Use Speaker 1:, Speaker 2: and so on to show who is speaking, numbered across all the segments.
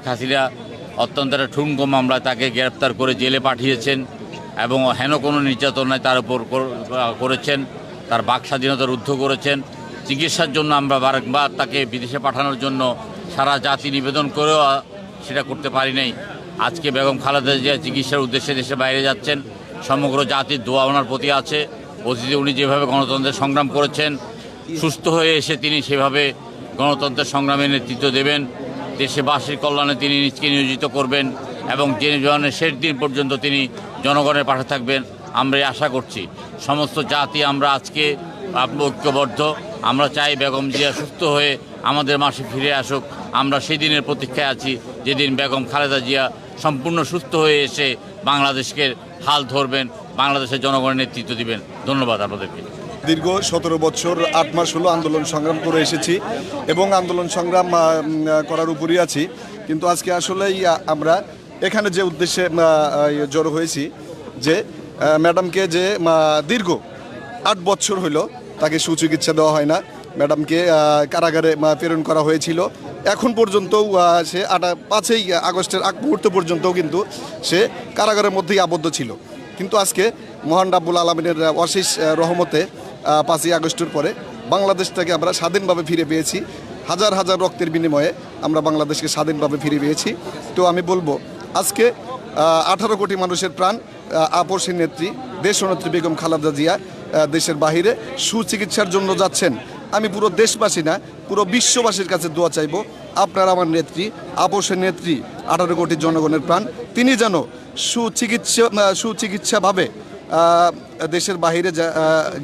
Speaker 1: হাসিনা অত্যন্ত একটা ঠুনকো মামলায় তাকে গ্রেপ্তার করে জেলে পাঠিয়েছেন এবং হেন কোনো নির্যাতনায় তার উপর করেছেন, তার বাক স্বাধীনতা রুদ্ধ করেছেন। চিকিৎসার জন্য আমরা বারংবার তাকে বিদেশে পাঠানোর জন্য সারা জাতি নিবেদন করেও সেটা করতে পারি নাই। আজকে বেগম খালেদা জিয়া চিকিৎসার উদ্দেশ্যে দেশে বাইরে যাচ্ছেন। সমগ্র জাতির দোয়া ওনার প্রতি আছে। অতীতে উনি যেভাবে গণতন্ত্রের সংগ্রাম করেছেন, সুস্থ হয়ে এসে তিনি সেভাবে গণতন্ত্রের সংগ্রামের নেতৃত্ব দেবেন। দেশবাসীর কল্যাণে তিনি নিজকে নিয়োজিত করবেন এবং যে জীবনের শেষ দিন পর্যন্ত তিনি জনগণের পাশে থাকবেন আমরা আশা করছি। সমস্ত জাতি আমরা আজকে ঐক্যবদ্ধ। আমরা চাই বেগম জিয়া সুস্থ হয়ে আমাদের মাসে ফিরে আসুক। আমরা সেই দিনের প্রতীক্ষায় আছি যেদিন বেগম খালেদা জিয়া সম্পূর্ণ সুস্থ হয়ে এসে বাংলাদেশকে হাল ধরবেন, বাংলাদেশের জনগণের নেতৃত্ব দিবেন। ধন্যবাদ আপনাদেরকে।
Speaker 2: দীর্ঘ 17 বছর 8 মাস হলো আন্দোলন সংগ্রাম করে এসেছি এবং আন্দোলন সংগ্রাম করার উপরই আছি। কিন্তু আজকে আসলেই আমরা এখানে যে উদ্দেশ্যে জড়ো হয়েছি যে ম্যাডামকে যে দীর্ঘ 8 বছর হইল তাকে সুচিকিৎসা দেওয়া হয় না। ম্যাডামকে কারাগারে প্রেরণ করা হয়েছিল। এখন পর্যন্তও সে 5ই আগস্টের আগ মুহূর্ত পর্যন্তও কিন্তু সে কারাগারের মধ্যেই আবদ্ধ ছিল। কিন্তু আজকে মহান রাব্বুল আলামিনের অশেষ রহমতে 5ই আগস্টের পরে বাংলাদেশটাকে আমরা স্বাধীনভাবে ফিরে পেয়েছি। হাজার হাজার রক্তের বিনিময়ে আমরা বাংলাদেশকে স্বাধীনভাবে ফিরে পেয়েছি। তো আমি বলবো আজকে 18 কোটি মানুষের প্রাণ আপসী নেত্রী দেশনেত্রী বেগম খালেদা জিয়া দেশের বাহিরে সুচিকিৎসার জন্য যাচ্ছেন। আমি পুরো দেশবাসী না, পুরো বিশ্ববাসীর কাছে দোয়া চাইব, আপনার আমার আপসী নেত্রী 18 কোটি জনগণের প্রাণ, তিনি যেন সুচিকিৎসাভাবে দেশের বাহিরে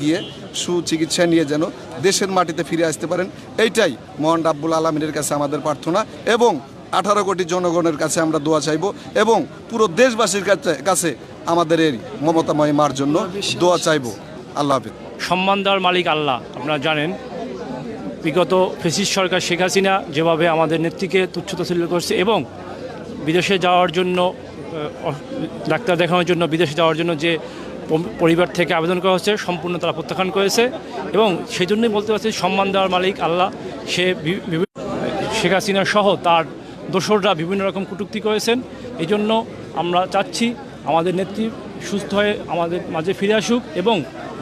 Speaker 2: গিয়ে সুচিকিৎসা নিয়ে যেন দেশের মাটিতে ফিরে আসতে পারেন। এইটাই মহান রাব্বুল আলামিনের কাছে আমাদের প্রার্থনা এবং 18 কোটি জনগণের কাছে আমরা দোয়া চাইব এবং পুরো দেশবাসীর কাছে আমাদের এই মমতাময় মার জন্য দোয়া চাইব। আল্লাহ হাফেজ।
Speaker 3: সম্মান দেওয়ার মালিক আল্লাহ। আপনারা জানেন বিগত ফ্যাসিস্ট সরকার শেখ হাসিনা যেভাবে আমাদের নেত্রীকে তুচ্ছতাচ্ছিল্য করছে এবং বিদেশে যাওয়ার জন্য ডাক্তার দেখানোর জন্য বিদেশে যাওয়ার জন্য যে পরিবার থেকে আবেদন করা হচ্ছে সম্পূর্ণ তারা প্রত্যাখ্যান করেছে এবং সেই জন্যই বলতে পারছি সম্মান দেওয়ার মালিক আল্লাহ। সে শেখ হাসিনা সহ তার দোসররা বিভিন্ন রকম কটূক্তি করেছেন। এই জন্য আমরা চাচ্ছি আমাদের নেত্রী সুস্থ হয়ে আমাদের মাঝে ফিরে আসুক এবং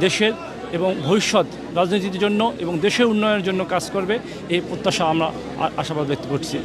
Speaker 3: দেশের এবং ভবিষ্যৎ রাজনীতির জন্য এবং দেশের উন্নয়নের জন্য কাজ করবে, এই প্রত্যাশা আমরা আশাবাদ ব্যক্ত করছি।